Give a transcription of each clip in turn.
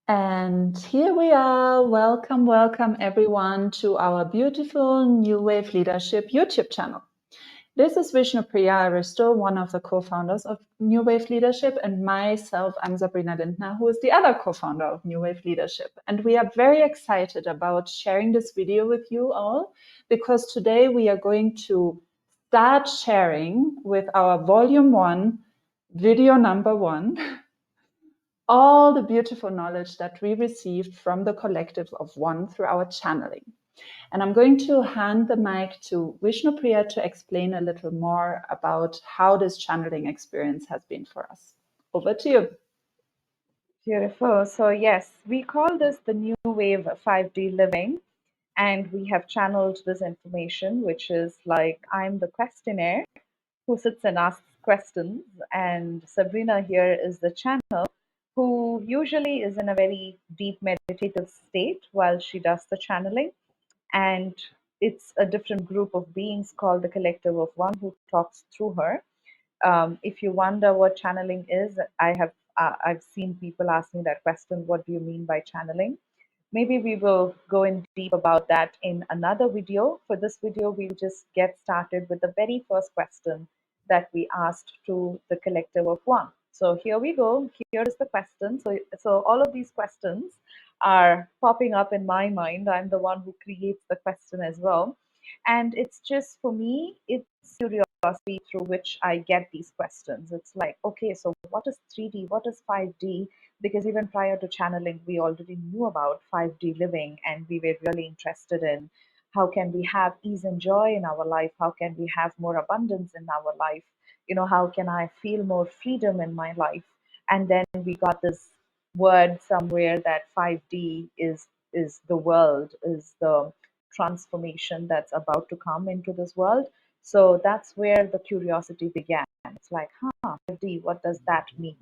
And here we are. Welcome, welcome everyone to our beautiful NuWave Leadership YouTube channel. This is Vishnupriya Aristo, one of the co-founders of NuWave Leadership, and myself, I'm Sabrina Lindner, who is the other co-founder of NuWave Leadership. And we are very excited about sharing this video with you all, because today we are going to start sharing with our volume 1, video number 1, all the beautiful knowledge that we received from the collective of one through our channeling. And I'm going to hand the mic to Vishnupriya to explain a little more about how this channeling experience has been for us. Over to you. Beautiful. So yes, we call this the new wave 5D living, and we have channeled this information, which is like I'm the questionnaire who sits and asks questions, and Sabrina here is the channel who usually is in a very deep meditative state while she does the channeling. And it's a different group of beings called the collective of one who talks through her. If you wonder what channeling is, I've seen people ask me that question, what do you mean by channeling? Maybe we will go in deep about that in another video. For this video, we'll just get started with the very first question that we asked to the collective of one. So here we go. Here is the question. So all of these questions are popping up in my mind. I'm the one who creates the question as well. And it's just, for me, it's curiosity through which I get these questions. It's like, okay, so what is 3D? What is 5D? Because even prior to channeling, we already knew about 5D living, and we were really interested in how can we have ease and joy in our life? How can we have more abundance in our life? How can I feel more freedom in my life? And then we got this word somewhere that 5D is the world, is the transformation that's about to come into this world. So that's where the curiosity began. It's like, 5D, what does that mean?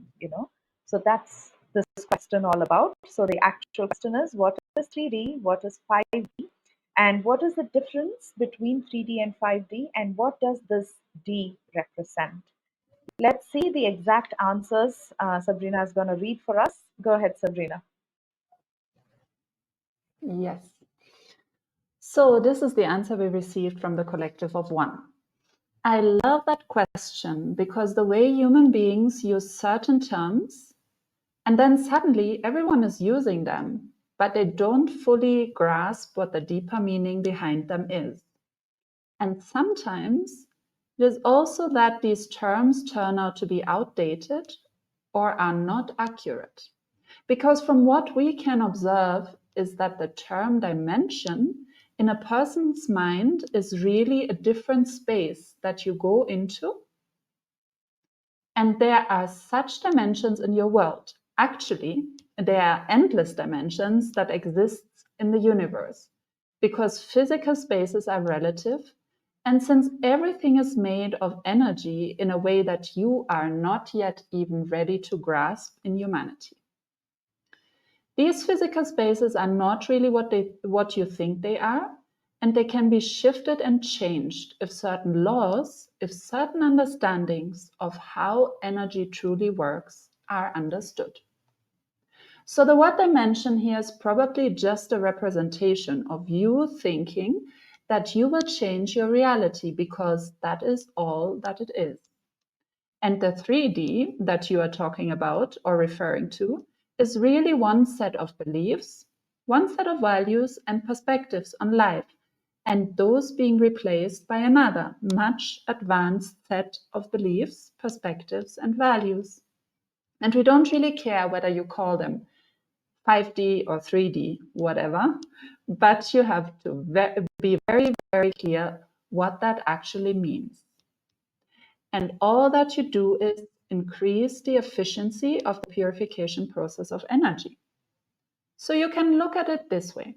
So that's this question all about. So the actual question is, what is 3D? What is 5D? And what is the difference between 3D and 5D? And what does this D represent? Let's see the exact answers. Sabrina is going to read for us. Go ahead, Sabrina. Yes. So this is the answer we received from the collective of one. I love that question because the way human beings use certain terms, and then suddenly everyone is using them, but they don't fully grasp what the deeper meaning behind them is. And sometimes it is also that these terms turn out to be outdated or are not accurate. Because from what we can observe is that the term dimension in a person's mind is really a different space that you go into. And there are such dimensions in your world. Actually, there are endless dimensions that exist in the universe, because physical spaces are relative. And since everything is made of energy in a way that you are not yet even ready to grasp in humanity. These physical spaces are not really what you think they are, and they can be shifted and changed if certain laws, if certain understandings of how energy truly works are understood. So the word dimension here is probably just a representation of you thinking that you will change your reality because that is all that it is. And the 3D that you are talking about or referring to is really one set of beliefs, one set of values and perspectives on life, and those being replaced by another, much advanced set of beliefs, perspectives, and values. And we don't really care whether you call them 5D or 3D, whatever, but you have to be very, very clear what that actually means. And all that you do is increase the efficiency of the purification process of energy. So you can look at it this way,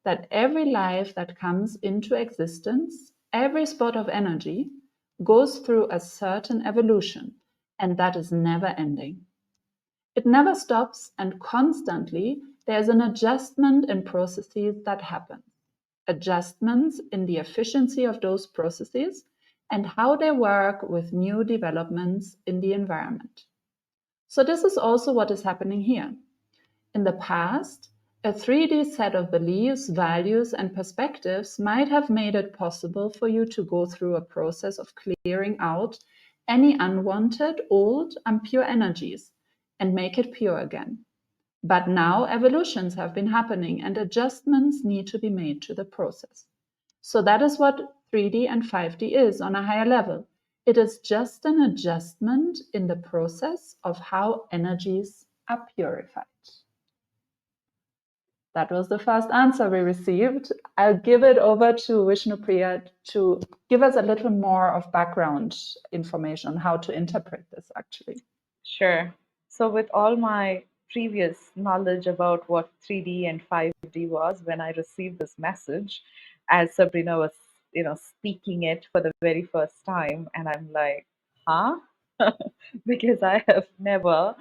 that every life that comes into existence, every spot of energy, goes through a certain evolution, and that is never ending. It never stops, and constantly there's an adjustment in processes that happen. Adjustments in the efficiency of those processes and how they work with new developments in the environment. So this is also what is happening here. In the past, a 3D set of beliefs, values, and perspectives might have made it possible for you to go through a process of clearing out any unwanted, old, impure energies and make it pure again. But now evolutions have been happening and adjustments need to be made to the process. So that is what 3D and 5D is on a higher level. It is just an adjustment in the process of how energies are purified. That was the first answer we received. I'll give it over to Vishnupriya to give us a little more of background information on how to interpret this actually. Sure. So, with all my previous knowledge about what 3D and 5D was, when I received this message, as Sabrina was, speaking it for the very first time, and I'm like, huh? Because I have never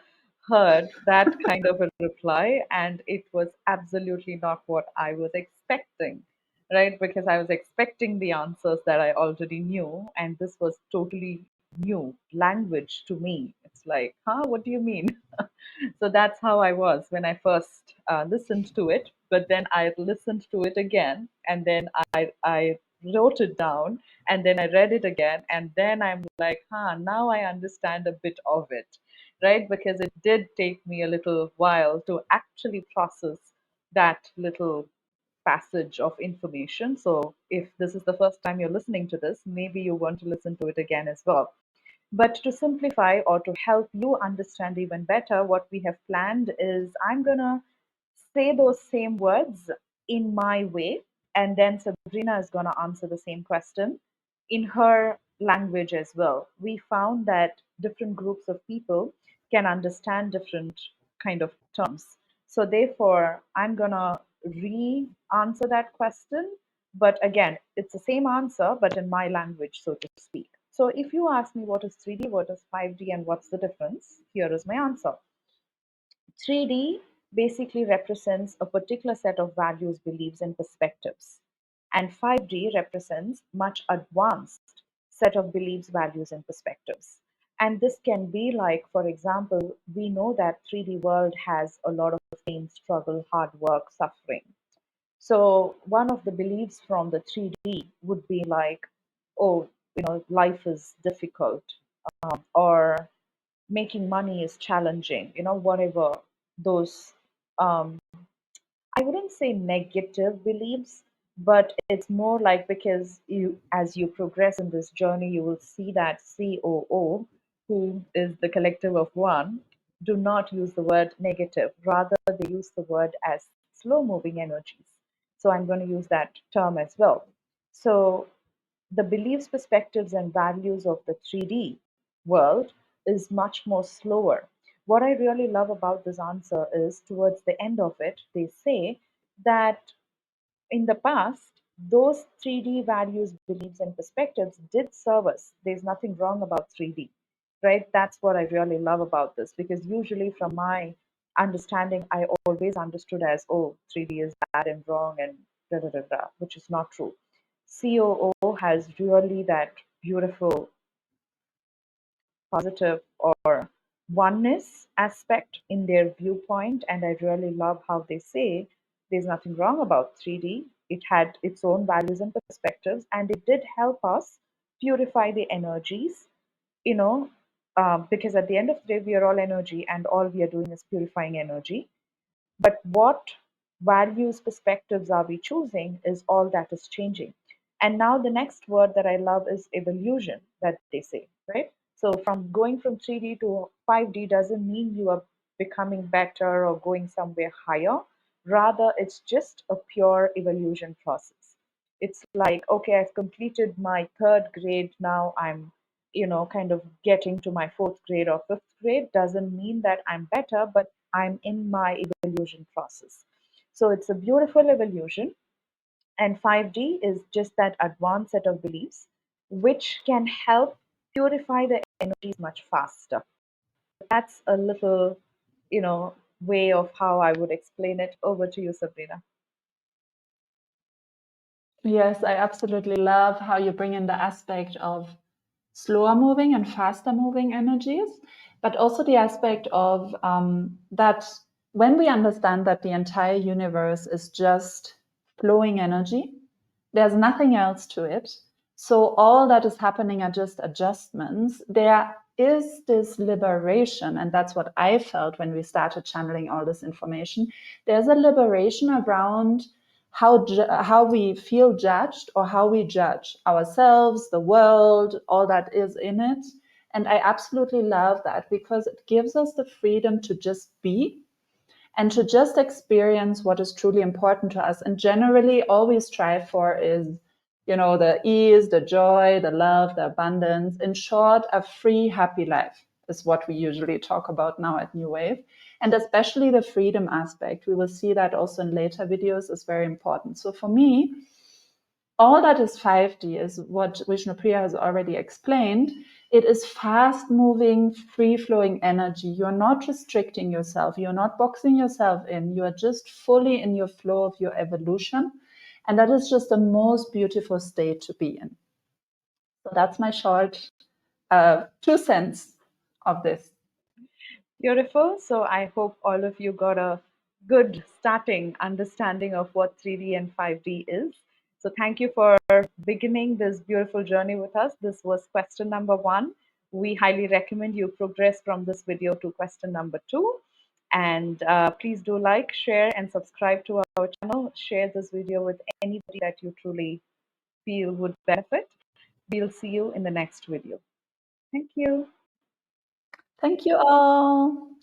heard that kind of a reply, and it was absolutely not what I was expecting, right? Because I was expecting the answers that I already knew, and this was totally new language to me. It's like, huh, what do you mean? So that's how I was when I first listened to it. But then I listened to it again, and then I wrote it down, and then I read it again, and then I'm like, huh, now I understand a bit of it, right? Because it did take me a little while to actually process that little passage of information. So if this is the first time you're listening to this, maybe you want to listen to it again as well. But to simplify or to help you understand even better, what we have planned is I'm going to say those same words in my way, and then Sabrina is going to answer the same question in her language as well. We found that different groups of people can understand different kind of terms. So therefore, I'm going to re-answer that question, but again, it's the same answer, but in my language, so to speak. So if you ask me what is 3D, what is 5D, and what's the difference, here is my answer. 3D basically represents a particular set of values, beliefs, and perspectives. And 5D represents much advanced set of beliefs, values, and perspectives. And this can be like, for example, we know that 3D world has a lot of pain, struggle, hard work, suffering. So one of the beliefs from the 3D would be like, oh, life is difficult, or making money is challenging, whatever those, um, I wouldn't say negative beliefs, but it's more like, because as you progress in this journey, you will see that COO, who is the collective of one, do not use the word negative. Rather, they use the word as slow moving energies. So I'm going to use that term as well. So the beliefs, perspectives, and values of the 3D world is much more slower. What I really love about this answer is towards the end of it, they say that in the past, those 3D values, beliefs, and perspectives did serve us. There's nothing wrong about 3D, right? That's what I really love about this, because usually, from my understanding, I always understood as, oh, 3D is bad and wrong and da da da da, which is not true. COO has really that beautiful positive or oneness aspect in their viewpoint. And I really love how they say there's nothing wrong about 3D. It had its own values and perspectives, and it did help us purify the energies, you know, because at the end of the day, we are all energy, and all we are doing is purifying energy. But what values, perspectives are we choosing is all that is changing. And now the next word that I love is evolution, that they say, right? So from going from 3D to 5D doesn't mean you are becoming better or going somewhere higher. Rather, it's just a pure evolution process. It's like, okay, I've completed my third grade. Now I'm, kind of getting to my fourth grade or fifth grade. Doesn't mean that I'm better, but I'm in my evolution process. So it's a beautiful evolution. And 5D is just that advanced set of beliefs which can help purify the energies much faster. That's a little, way of how I would explain it. Over to you, Sabrina. Yes, I absolutely love how you bring in the aspect of slower moving and faster moving energies, but also the aspect of that when we understand that the entire universe is just flowing energy, there's nothing else to it. So all that is happening are just adjustments. There is this liberation, and that's what I felt when we started channeling all this information. There's a liberation around how we feel judged or how we judge ourselves, the world, all that is in it. And I absolutely love that because it gives us the freedom to just be and to just experience what is truly important to us. And generally, all we strive for is, the ease, the joy, the love, the abundance. In short, a free, happy life is what we usually talk about now at NuWave. And especially the freedom aspect, we will see that also in later videos, is very important. So for me, all that is 5D is what Vishnupriya has already explained. It is fast-moving, free-flowing energy. You're not restricting yourself. You're not boxing yourself in. You are just fully in your flow of your evolution. And that is just the most beautiful state to be in. So that's my short 2 cents of this. Beautiful. So I hope all of you got a good starting understanding of what 3D and 5D is. So thank you for beginning this beautiful journey with us. This was question number 1. We highly recommend you progress from this video to question number 2. And please do like, share, and subscribe to our channel. Share this video with anybody that you truly feel would benefit. We'll see you in the next video. Thank you. Thank you all.